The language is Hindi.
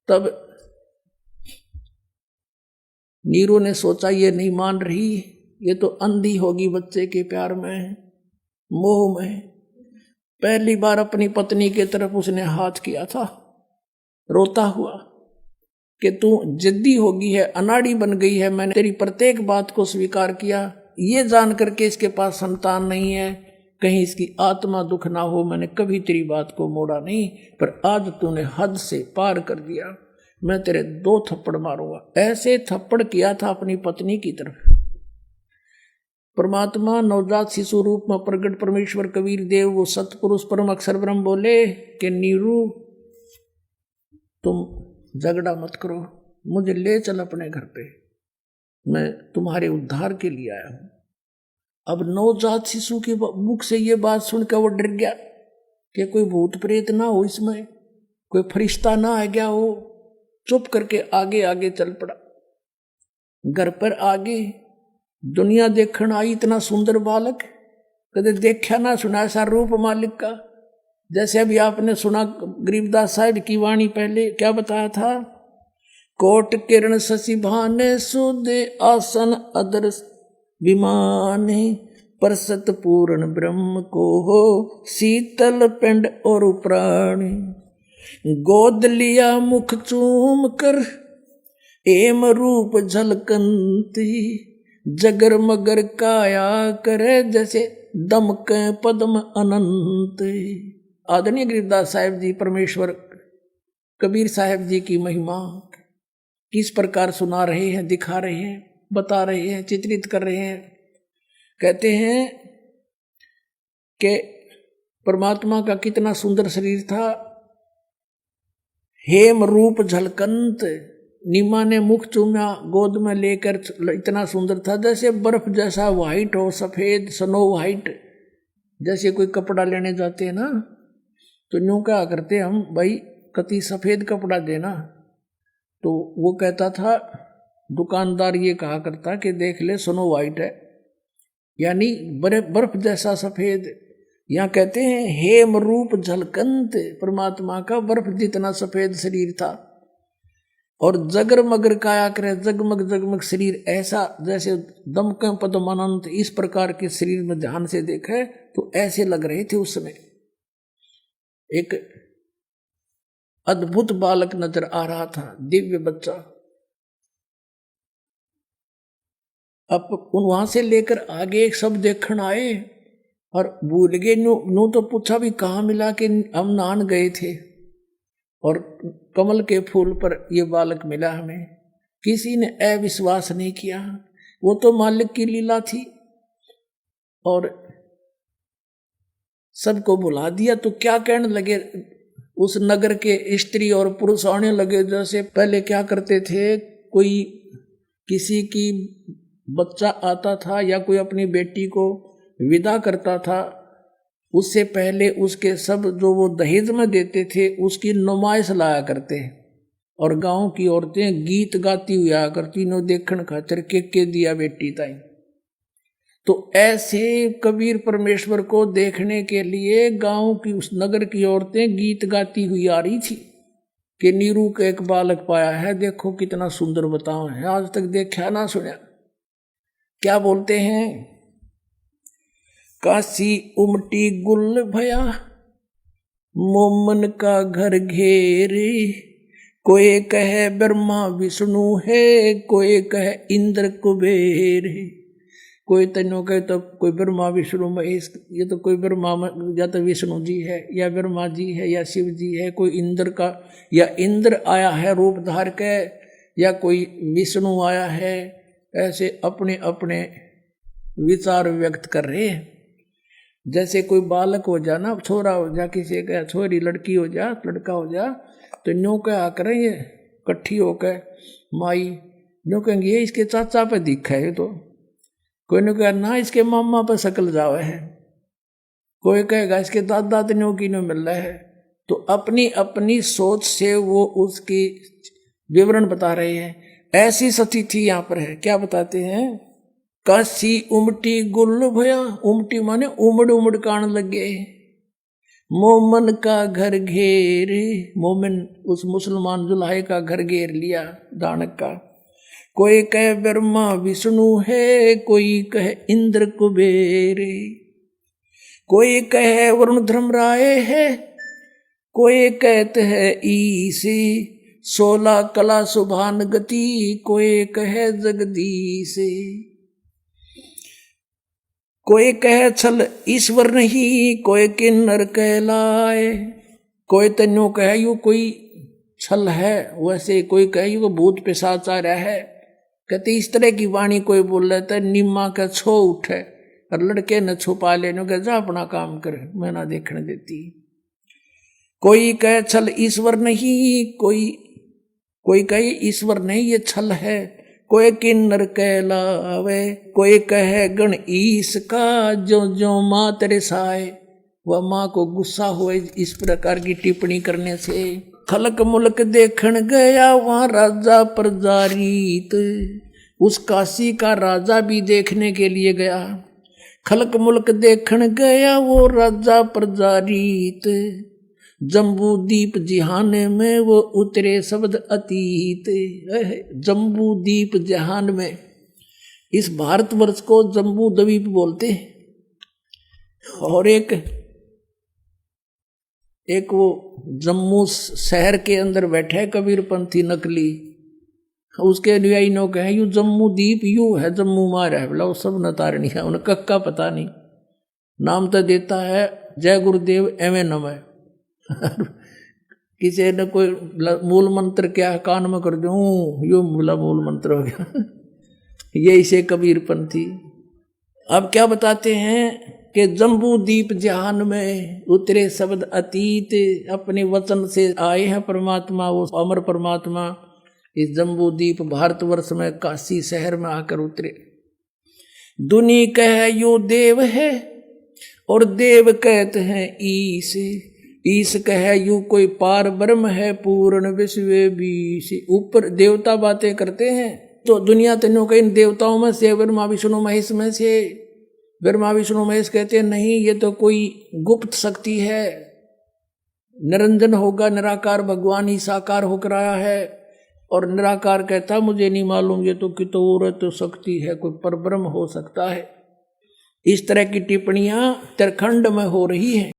तब नीरू ने सोचा ये नहीं मान रही, ये तो अंधी होगी बच्चे के प्यार में, मोह में। पहली बार अपनी पत्नी की तरफ उसने हाथ किया था, रोता हुआ कि तू जिद्दी होगी है, अनाड़ी बन गई है, मैंने तेरी प्रत्येक बात को स्वीकार किया, ये जान करके इसके पास संतान नहीं है, कहीं इसकी आत्मा दुख ना हो, मैंने कभी तेरी बात को मोड़ा नहीं, पर आज तूने हद से पार कर दिया, मैं तेरे 2 थप्पड़ मारूंगा। ऐसे थप्पड़ किया था अपनी पत्नी की तरफ। परमात्मा नवजात शिशु रूप में प्रगट परमेश्वर कबीर देव वो सतपुरुष परम अक्षर ब्रह्म बोले कि नीरू तुम झगड़ा मत करो, मुझे ले चल अपने घर पे, मैं तुम्हारे उद्धार के लिए आया हूं। अब नवजात शिशु के मुख से ये बात सुनकर वो डर गया कि कोई भूत प्रेत ना हो, इसमें कोई फरिश्ता ना आ गया हो। चुप करके आगे आगे चल पड़ा। घर पर आगे दुनिया देखण आई, इतना सुंदर बालक कदे देखा ना सुना ऐसा रूप मालिक का। जैसे अभी आपने सुना गरीबदास साहिब की वाणी, पहले क्या बताया था, कोट किरण शशि भाने सुदे आसन अदर विमाने, परसत पूर्ण ब्रह्म को हो शीतल पिंड और प्राणी, गोद लिया मुख चूम कर एम रूप झलकंती, जगर मगर काया करे जैसे दमक पद्म अनंत। आदरणीय गरीबदास साहिब जी परमेश्वर कबीर साहिब जी की महिमा किस प्रकार सुना रहे हैं, दिखा रहे हैं, बता रहे हैं, चित्रित कर रहे हैं। कहते हैं कि परमात्मा का कितना सुंदर शरीर था, हेम रूप झलकंत, नीमा ने मुख चूमा गोद में लेकर, इतना सुंदर था जैसे बर्फ जैसा वाइट हो, सफेद स्नो वाइट। जैसे कोई कपड़ा लेने जाते हैं ना तो यूं क्या करते हम, भाई कति सफेद कपड़ा देना, तो वो कहता था, दुकानदार ये कहा करता कि देख ले स्नो वाइट है, यानी बर्फ जैसा सफेद। यहाँ कहते हैं हेम रूप झलकंत, परमात्मा का बर्फ जितना सफेद शरीर था, और जगर मगर काया करे, जगमग जगमग शरीर ऐसा जैसे दमकं पद्मानंत। इस प्रकार के शरीर में ध्यान से देखे तो ऐसे लग रहे थे उस समय। एक अद्भुत बालक नजर आ रहा था, दिव्य बच्चा। अब वहां से लेकर आगे एक सब देखण आए और भूल गए, नू तो पूछा भी कहाँ मिला, कि हम नहान गए थे और कमल के फूल पर यह बालक मिला हमें। किसी ने अविश्वास नहीं किया, वो तो मालिक की लीला थी और सबको बुला दिया। तो क्या कहने लगे उस नगर के स्त्री और पुरुष, आने लगे जैसे पहले क्या करते थे, कोई किसी की बच्चा आता था या कोई अपनी बेटी को विदा करता था, उससे पहले उसके सब जो वो दहेज में देते थे उसकी नुमाइश लाया करते, और गांव की औरतें गीत गाती हुई आया करती, नो देखण खातिर के दिया बेटी ताई। तो ऐसे कबीर परमेश्वर को देखने के लिए गांव की उस नगर की औरतें गीत गाती हुई आ रही थी कि नीरू का एक बालक पाया है, देखो कितना सुंदर बताओ है, आज तक देखा ना सुना। क्या बोलते हैं, काशी उमटी गुल भया मोमन का घर घेरे, कोई कहे ब्रह्मा विष्णु है, कोई कहे इंद्र कुबेर है। कोई तन्नो कहे तो कोई ब्रह्मा विष्णु महेश, ये तो कोई ब्रह्मा या तो विष्णु जी है या ब्रह्मा जी है या शिव जी है, कोई इंद्र का या इंद्र आया है रूप धार के, या कोई विष्णु आया है। ऐसे अपने अपने विचार व्यक्त कर रहे हैं। जैसे कोई बालक हो जा ना, छोरा हो जा, किसी का छोरी, लड़की हो जा, लड़का हो जा, तो न्यों क्या करें ये इकट्ठी होकर माई न्यों कहेंगे ये इसके चाचा पे दिखा है, तो कोई ने कहा ना इसके मामा पर शकल जावे है, कोई कहेगा इसके दादा तन्यों की न मिल रहा है। तो अपनी अपनी सोच से वो उसकी विवरण बता रहे हैं। ऐसी सती थी यहाँ पर है, क्या बताते हैं, काशी उमटी गुल भया, उमटी माने उमड़ उमड़ कान लगे, मोमन का घर घेरे, मोमिन उस मुसलमान जुल्हे का घर घेर लिया दानक का। कोई कहे ब्रह्मा विष्णु है, कोई कहे इंद्र कुबेर, कोई कहे वरुण धर्मराय है, कोई कहते है ईसी, 16 कला सुभान गति, कोई कहे जगदीश, कोई कहे छल ईश्वर नहीं, कोई किन्नर कहलाए, कोई तन्यो कहे यू कोई छल है, वैसे कोई कहे यू भूत पिशाच आ रहा है। कहते इस तरह की वाणी कोई बोल रहा है, निम्मा का छो उठे और लड़के न छुपा लेने के जा अपना काम कर, मैं ना देखने देती। कोई कहे छल ईश्वर नहीं, कोई कहे ईश्वर नहीं ये छल है, कोई किन्नर कहलावे, कोई कहे गण ईश का, जो जो माँ तेरे साए, वह माँ को गुस्सा हुए इस प्रकार की टिप्पणी करने से। खलक मुल्क देखण गया वहां राजा प्रजारीत, उस काशी का राजा भी देखने के लिए गया। खलक मुल्क देखण गया वो राजा प्रजारीत, जम्बू दीप जिहाने में वो उतरे शब्द अतीत। जम्बू दीप जहान में, इस भारतवर्ष को जम्बू द्वीप बोलते हैं। और एक वो जम्मू शहर के अंदर बैठे कबीरपंथी नकली, उसके अनुयायी नो कहे यू जम्मू दीप यू है, जम्मू मार है, बोला वो सब नतारणी है, उन्हें कक्का पता नहीं। नाम तो देता है जय गुरुदेव एवं नमः किसी ने कोई मूल मंत्र क्या कान में कर दूं, यो बोला मूल मंत्र हो गया ये इसे कबीरपंथी। अब क्या बताते हैं कि जम्बू दीप जहान में उतरे शब्द अतीत, अपने वचन से आए हैं परमात्मा, वो अमर परमात्मा इस जम्बू दीप भारतवर्ष में काशी शहर में आकर उतरे। दुनी कह यो देव है और देव कहते हैं ईश, ईश कह यू कोई पार ब्रह्म है, पूर्ण विश्व बीश। ऊपर देवता बातें करते हैं तो दुनिया तीनों के इन देवताओं में से ब्रह्मा विष्णु महेश में से, ब्रह्मा विष्णु महेश कहते हैं नहीं ये तो कोई गुप्त शक्ति है, निरंजन होगा, निराकार भगवान ही साकार होकर आया है। और निराकार कहता मुझे नहीं मालूम, ये तो कितो और तो शक्ति है, कोई परब्रह्म हो सकता है। इस तरह की टिप्पणियां उत्तराखंड में हो रही हैं।